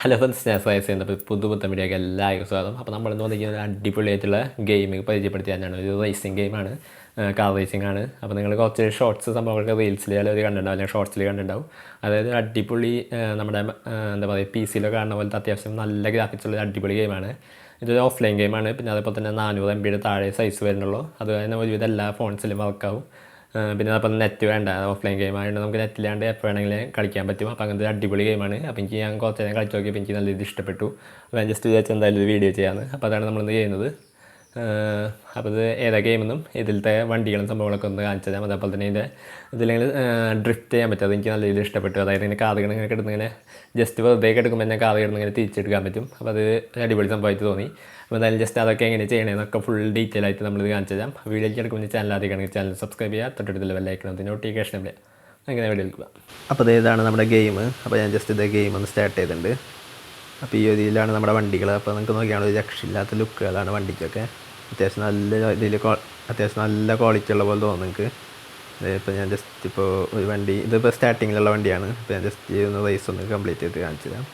Hello friends, ഞാൻ science ചെയ്യുന്നത് പുതുപുത്തൻ വീഡിയോക്ക് എല്ലാവർക്കും സ്വാഗതം. അപ്പോൾ നമ്മളിന്ന് വന്നിരിക്കുന്ന ഒരു അടിപൊളിയായിട്ടുള്ള ഗെയിമിംഗ് പരിചയപ്പെടുത്തി തന്നെയാണ്. ഒരു റേസിംഗ് ഗെയിമാണ്, കാർ റേസിംഗ് ആണ്. അപ്പോൾ നിങ്ങൾ കുറച്ച് ഷോർട്സ് സംഭവങ്ങളൊക്കെ റീൽസിൽ അല്ലെങ്കിൽ കണ്ടിട്ടുണ്ടാവും, അല്ലെങ്കിൽ ഷോർട്സിൽ കണ്ടിട്ടുണ്ടാവും. അതായത് അടിപൊളി നമ്മുടെ എന്താ പറയുക, പി സിയിലൊക്കെ കാണുന്ന പോലത്തെ അത്യാവശ്യം നല്ല ഗ്രാഫിക്സ് ഉള്ള അടിപൊളി ഗെയിമാണ്. ഇതൊരു ഓഫ്ലൈൻ ഗെയിമാണ്. പിന്നെ അതേപോലെ തന്നെ 400 MB താഴെ സൈസ് വരുന്നുള്ളൂ. അത് തന്നെ ഒരുവിധം എല്ലാ ഫോൺസിലും വർക്കാവും. പിന്നെ അപ്പോൾ നെറ്റ് വേണ്ട, ഓഫ്ലൈൻ ഗെയിം ആയതുകൊണ്ട് നമുക്ക് നെറ്റില്ലാണ്ട് എപ്പോൾ വേണമെങ്കിലും കളിക്കാൻ പറ്റും. അപ്പോൾ അങ്ങനത്തെ അടിപൊളി ഗെയിമാണ്. അപ്പോൾ ഞാൻ കുറച്ച് നേരം കളിച്ച് നോക്കിയപ്പോൾ എനിക്ക് നല്ല രീതിയിൽ ഇഷ്ടപ്പെട്ടു. അപ്പോൾ ഞാൻ ജസ്റ്റ് വിചാരിച്ച് എന്തായാലും ഒരു വീഡിയോ ചെയ്യാമെന്ന്. അപ്പോൾ അതാണ് നമ്മളിന്ന് ചെയ്യുന്നത്. അപ്പോൾ ഇത് ഏതാ ഗെയിമെന്നും ഇതിലത്തെ വണ്ടികളും സംഭവങ്ങളൊക്കെ ഒന്ന് കാണിച്ചു തരാം. അതേപോലെ തന്നെ ഇതിലെങ്കിൽ ഡ്രിഫ്റ്റ് ചെയ്യാൻ പറ്റും. അതെനിക്ക് നല്ല രീതിയിൽ ഇഷ്ടപ്പെട്ടു. അതായത് ഇങ്ങനെ കാറുകൾ ഇങ്ങനെ കിടന്നിങ്ങനെ ജസ്റ്റ് വെറുതെ എടുക്കുമ്പോൾ തന്നെ കാറ് കിടന്നിങ്ങനെ തിരിച്ചെടുക്കാൻ പറ്റും. അപ്പോൾ അത് അടിപൊളി സംഭവമായിട്ട് തോന്നി. അപ്പോൾ എന്തായാലും ജസ്റ്റ് അതൊക്കെ എങ്ങനെ ചെയ്യണമെന്നൊക്കെ ഫുൾ ഡീറ്റെയിൽ ആയിട്ട് നമ്മളിത് കാണിച്ചു തരാം. വീഡിയോയ്ക്ക് എടുക്കുമ്പോൾ ചാനൽ ആദ്യമാണെങ്കിൽ ചാനൽ സബ്സ്ക്രൈബ് ചെയ്യുക, തൊട്ടടുത്തുള്ള ബെല്ലൈക്കണം നോട്ടിഫിക്കേഷൻ ഇല്ല. അങ്ങനെ വീഡിയോ എടുക്കുക. അപ്പോൾ ഇതാണ് നമ്മുടെ ഗെയിം. അപ്പോൾ ഞാൻ ജസ്റ്റ് ഇതേ ഗെയിം ഒന്ന് സ്റ്റാർട്ട് ചെയ്തിട്ടുണ്ട്. അപ്പോൾ ഈ രീതിയിലാണ് നമ്മുടെ വണ്ടികൾ. അപ്പോൾ നിങ്ങൾക്ക് നോക്കിയാണ് ഒരു രക്ഷയില്ലാത്ത ലുക്കുകളാണ് വണ്ടിക്കൊക്കെ. അത്യാവശ്യം നല്ല ക്വാളിറ്റി ഉള്ള പോലെ തോന്നും നിങ്ങൾക്ക്. ഇപ്പോൾ ഞാൻ ജസ്റ്റ് ഇപ്പോൾ ഒരു വണ്ടി, ഇതിപ്പോൾ സ്റ്റാർട്ടിങ്ങിലുള്ള വണ്ടിയാണ്. അപ്പോൾ ഞാൻ ജസ്റ്റ് ഒന്ന് റേസ് ഒന്ന് കംപ്ലീറ്റ് ചെയ്ത് കാണിച്ചു തരാം.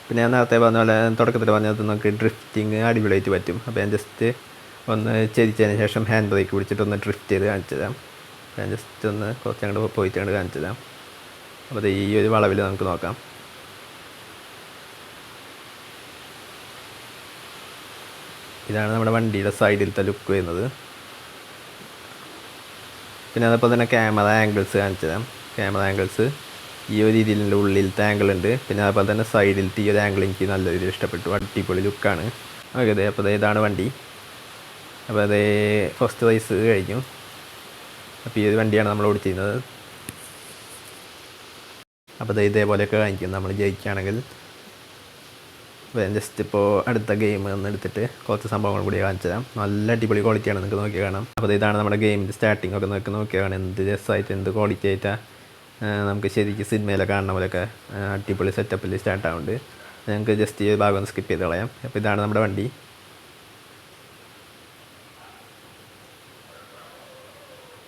പിന്നെ ഞാൻ നേരത്തെ പറഞ്ഞ പോലെ തുടക്കത്തിൽ പറഞ്ഞത് നമുക്ക് ഡ്രിഫ്റ്റിങ് അടിപൊളിയായിട്ട് പറ്റും. അപ്പോൾ ഞാൻ ജസ്റ്റ് ഒന്ന് ചെരിച്ചതിന് ശേഷം ഹാൻഡ് ബ്രേക്ക് പിടിച്ചിട്ട് ഒന്ന് ഡ്രിഫ്റ്റ് ചെയ്ത് കാണിച്ചു തരാം. ഞാൻ ജസ്റ്റ് ഒന്ന് കുറച്ച് അങ്ങോട്ട് പോയിട്ട് അങ്ങോട്ട് കാണിച്ചു തരാം. അപ്പോൾ ഈ ഒരു വളവിൽ നമുക്ക് നോക്കാം. ഇതാണ് നമ്മുടെ വണ്ടിയുടെ സൈഡിലത്തെ ലുക്ക് വരുന്നത്. പിന്നെ അതേപോലെ തന്നെ ക്യാമറ ആംഗിൾസ് കാണിച്ചു തരാം. ക്യാമറ ആംഗിൾസ് ഈ ഒരു രീതിയിലുള്ള ഉള്ളിലത്തെ ആംഗിൾ ഉണ്ട്. പിന്നെ അതുപോലെ തന്നെ സൈഡിലത്തെ ഈ ഒരു ആംഗിൾ എനിക്ക് നല്ല രീതിയിൽ ഇഷ്ടപ്പെട്ടു. അടിപൊളി ലുക്കാണ്. ഓക്കെ, അപ്പോൾ ഇതാണ് വണ്ടി. അപ്പോൾ അതേ ഫസ്റ്റ് റേസ് കഴിഞ്ഞു. അപ്പോൾ ഈ ഒരു വണ്ടിയാണ് നമ്മൾ ഓടിച്ചിരുന്നത്. അപ്പോൾ ഇതേപോലെയൊക്കെ കാണിക്കും നമ്മൾ ജയിക്കുകയാണെങ്കിൽ. ജസ്റ്റ് ഇപ്പോൾ അടുത്ത ഗെയിം ഒന്ന് എടുത്തിട്ട് കുറച്ച് സംഭവങ്ങൾ കൂടി കാണിച്ചു തരാം. നല്ല അടിപൊളി ക്വാളിറ്റിയാണ്, നിങ്ങൾക്ക് നോക്കി കാണാം. അപ്പോൾ ഇതാണ് നമ്മുടെ ഗെയിമിൻ്റെ സ്റ്റാർട്ടിംഗ് ഒക്കെ നോക്കി കാണാം. എന്ത് രസമായിട്ട്, എന്ത് ക്വാളിറ്റി ആയിട്ടാണ് നമുക്ക് ശരിക്കും സിനിമയിലൊക്കെ കാണുന്ന പോലെയൊക്കെ അടിപൊളി സെറ്റപ്പിൽ സ്റ്റാർട്ടാവുന്നുണ്ട്. ഞങ്ങൾക്ക് ജസ്റ്റ് ഈ ഭാഗം ഒന്ന് സ്കിപ്പ് ചെയ്ത് കളയാം. അപ്പോൾ ഇതാണ് നമ്മുടെ വണ്ടി.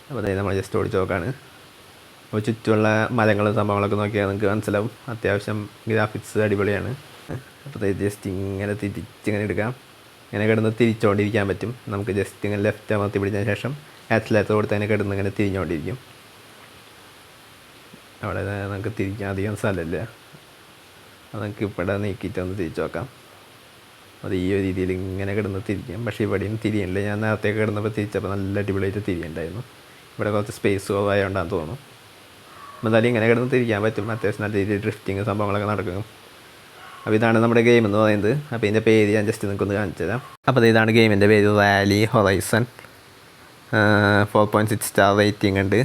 അപ്പോൾ അതായത് നമ്മൾ ജസ്റ്റ് ഓടിച്ച് നോക്കാണ്. അപ്പോൾ ചുറ്റുമുള്ള മരങ്ങളും സംഭവങ്ങളൊക്കെ നോക്കിയാൽ നിങ്ങൾക്ക് മനസ്സിലാവും. അത്യാവശ്യം ഗ്രാഫിക്സ് അടിപൊളിയാണ്. അപ്പോൾ ജസ്റ്റ് ഇങ്ങനെ തിരിച്ചിങ്ങനെ എടുക്കാം. ഇങ്ങനെ കിടന്ന് തിരിച്ചുകൊണ്ടിരിക്കാൻ പറ്റും. നമുക്ക് ജസ്റ്റ് ഇങ്ങനെ ലെഫ്റ്റ് അമർത്തി പിടിച്ചതിന് ശേഷം ആക്സിലേറ്റർ കൊടുത്ത് അതിനെ കിടന്ന് ഇങ്ങനെ തിരിഞ്ഞുകൊണ്ടിരിക്കും. അവിടെ നമുക്ക് തിരിക്കാൻ അധികം സ്ഥലമില്ല. അത് നമുക്ക് ഇവിടെ നീക്കിയിട്ട് ഒന്ന് തിരിച്ചു നോക്കാം. അത് ഈ ഒരു രീതിയിൽ ഇങ്ങനെ കിടന്ന് തിരിക്കാം. പക്ഷേ ഇവിടെയും തിരിയണില്ല. ഞാൻ നേരത്തെ കിടന്നപ്പോൾ തിരിച്ചപ്പോൾ നല്ല അടിപൊളിയായിട്ട് തിരിയുണ്ടായിരുന്നു. ഇവിടെ കുറച്ച് സ്പേസ് കുറവായതുകൊണ്ടാണെന്ന് തോന്നുന്നു. എന്തായാലും ഇങ്ങനെ കിടന്ന് തിരിക്കാൻ പറ്റും. അത്യാവശ്യം നല്ല രീതിയിൽ ഡ്രിഫ്റ്റിങ് സംഭവങ്ങളൊക്കെ നടക്കും. അപ്പോൾ ഇതാണ് നമ്മുടെ ഗെയിം എന്ന് പറയുന്നത്. അപ്പോൾ ഇതിൻ്റെ പേര് ഞാൻ ജസ്റ്റ് നിങ്ങൾക്കൊന്ന് കാണിച്ചു തരാം. അപ്പോൾ ഇതാണ് ഗെയിമിൻ്റെ പേര്, റാലി ഹൊറൈസൺ. 4.6 സ്റ്റാർ റേറ്റിംഗ് ഉണ്ട്.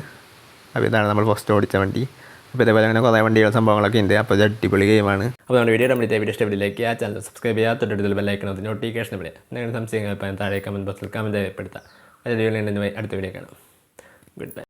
അപ്പോൾ ഇതാണ് നമ്മൾ ഫസ്റ്റ് ഓടിച്ച വണ്ടി. അപ്പോൾ ഇതേപോലെ അങ്ങനെ കുറേ വണ്ടികളുടെ സംഭവങ്ങളൊക്കെ ഉണ്ട്. അപ്പോൾ ഇത് അടിപൊളി ഗെയിമാണ്. അപ്പോൾ നമ്മുടെ വീഡിയോ ഇഷ്ടപ്പെട്ടിലേക്ക് ആ ചാനൽ സബ്സ്ക്രൈബ് ചെയ്യുക, തൊട്ടടുത്തുള്ള ബെല്ലൈക്കണം നോട്ടിഫിക്കേഷൻ ഇവിടെ. നിങ്ങളുടെ സംശയങ്ങൾ താഴെ കമൻറ്റ് ബോക്സിൽ കമൻറ്റ് രേഖപ്പെടുത്താം. അടുത്ത വീഡിയോ കാണാം. Good bye.